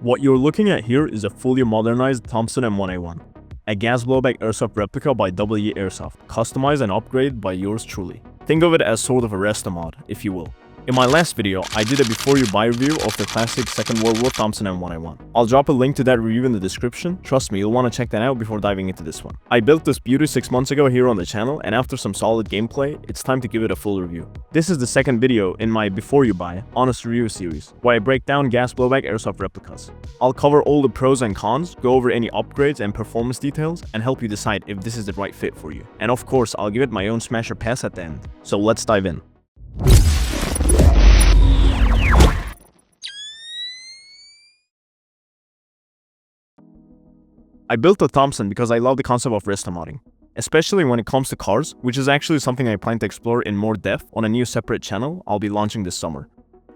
What you're looking at here is a fully modernized Thompson M1A1, a gas blowback airsoft replica by WE Airsoft, customized and upgraded by yours truly. Think of it as sort of a resto mod, if you will. In my last video, I did a before you buy review of the classic Second World War Thompson M1A1. I'll drop a link to that review in the description. Trust me, you'll want to check that out before diving into this one. I built this beauty 6 months ago here on the channel, and after some solid gameplay, it's time to give it a full review. This is the second video in my before you buy honest review series, where I break down gas blowback airsoft replicas. I'll cover all the pros and cons, go over any upgrades and performance details, and help you decide if this is the right fit for you. And of course, I'll give it my own smasher pass at the end. So let's dive in. I built the Thompson because I love the concept of resto modding, especially when it comes to cars, which is actually something I plan to explore in more depth on a new separate channel I'll be launching this summer.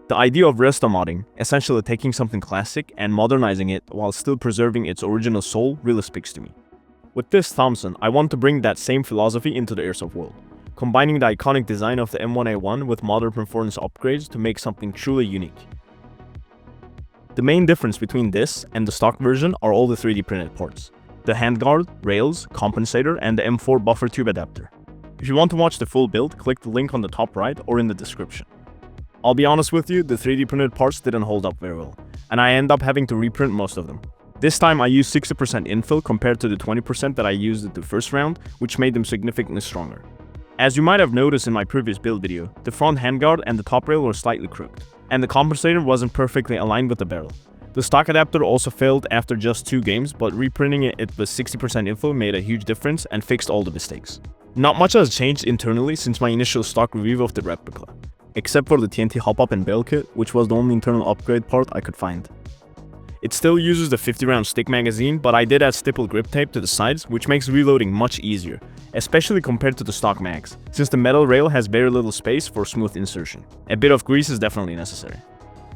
The idea of resto modding, essentially taking something classic and modernizing it while still preserving its original soul, really speaks to me. With this Thompson, I want to bring that same philosophy into the airsoft world, combining the iconic design of the M1A1 with modern performance upgrades to make something truly unique. The main difference between this and the stock version are all the 3D printed parts: the handguard, rails, compensator, and the M4 buffer tube adapter. If you want to watch the full build, click the link on the top right or in the description. I'll be honest with you, the 3D printed parts didn't hold up very well, and I end up having to reprint most of them. This time I used 60% infill compared to the 20% that I used at the first round, which made them significantly stronger. As you might have noticed in my previous build video, the front handguard and the top rail were slightly crooked, and the compensator wasn't perfectly aligned with the barrel. The stock adapter also failed after just 2 games, but reprinting it with 60% infill made a huge difference and fixed all the mistakes. Not much has changed internally since my initial stock review of the replica, except for the TNT hop-up and barrel kit, which was the only internal upgrade part I could find. It still uses the 50-round stick magazine, but I did add stipple grip tape to the sides, which makes reloading much easier, especially compared to the stock mags, since the metal rail has very little space for smooth insertion. A bit of grease is definitely necessary.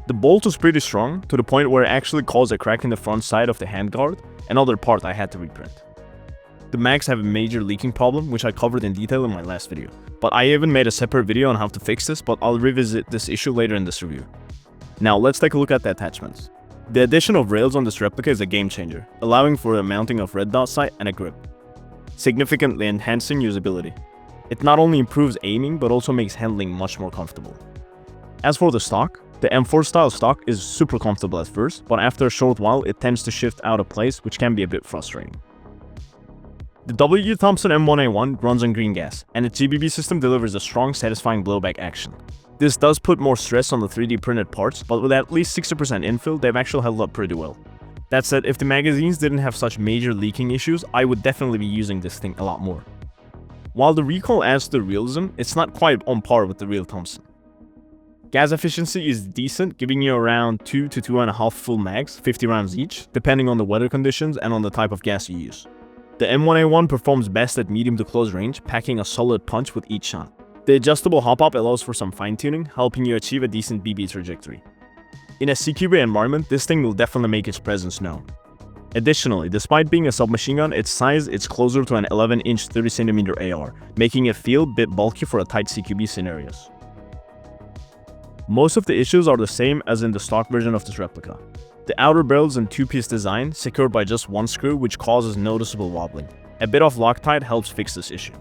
The bolt was pretty strong, to the point where it actually caused a crack in the front side of the handguard, another part I had to reprint. The mags have a major leaking problem, which I covered in detail in my last video, but I even made a separate video on how to fix this, but I'll revisit this issue later in this review. Now let's take a look at the attachments. The addition of rails on this replica is a game changer, allowing for a mounting of red dot sight and a grip, significantly enhancing usability. It not only improves aiming, but also makes handling much more comfortable. As for the stock, the M4 style stock is super comfortable at first, but after a short while it tends to shift out of place, which can be a bit frustrating. The WE Thompson M1A1 runs on green gas, and its GBB system delivers a strong, satisfying blowback action. This does put more stress on the 3D printed parts, but with at least 60% infill, they've actually held up pretty well. That said, if the magazines didn't have such major leaking issues, I would definitely be using this thing a lot more. While the recoil adds to the realism, it's not quite on par with the real Thompson. Gas efficiency is decent, giving you around 2 to 2.5 full mags, 50 rounds each, depending on the weather conditions and on the type of gas you use. The M1A1 performs best at medium to close range, packing a solid punch with each shot. The adjustable hop-up allows for some fine-tuning, helping you achieve a decent BB trajectory. In a CQB environment, this thing will definitely make its presence known. Additionally, despite being a submachine gun, its size is closer to an 11-inch 30cm AR, making it feel a bit bulky for a tight CQB scenarios. Most of the issues are the same as in the stock version of this replica. The outer barrel is in 2-piece design, secured by just 1 screw, which causes noticeable wobbling. A bit of Loctite helps fix this issue.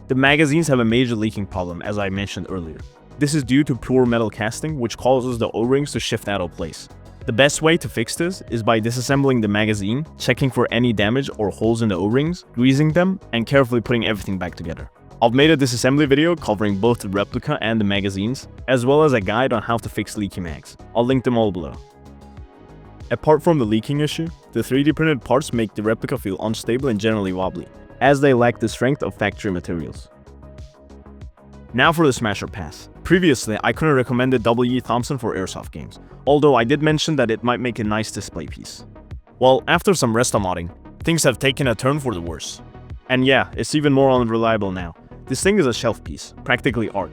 The magazines have a major leaking problem, as I mentioned earlier. This is due to poor metal casting, which causes the O-rings to shift out of place. The best way to fix this is by disassembling the magazine, checking for any damage or holes in the O-rings, greasing them, and carefully putting everything back together. I've made a disassembly video covering both the replica and the magazines, as well as a guide on how to fix leaky mags. I'll link them all below. Apart from the leaking issue, the 3D printed parts make the replica feel unstable and generally wobbly, as they lack the strength of factory materials. Now for the smasher pass. Previously, I couldn't recommend the WE Thompson for airsoft games, although I did mention that it might make a nice display piece. Well, after some resto modding, things have taken a turn for the worse. And yeah, it's even more unreliable now. This thing is a shelf piece, practically art.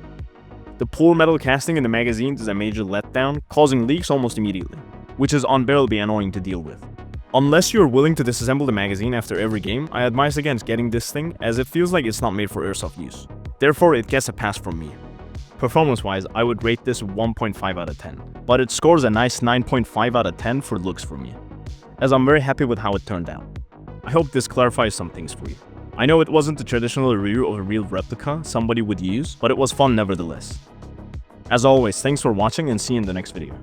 The poor metal casting in the magazines is a major letdown, causing leaks almost immediately, which is unbearably annoying to deal with. Unless you're willing to disassemble the magazine after every game, I advise against getting this thing, as it feels like it's not made for airsoft use. Therefore, it gets a pass from me. Performance-wise, I would rate this 1.5 out of 10, but it scores a nice 9.5 out of 10 for looks for me, as I'm very happy with how it turned out. I hope this clarifies some things for you. I know it wasn't the traditional review of a real replica somebody would use, but it was fun nevertheless. As always, thanks for watching and see you in the next video.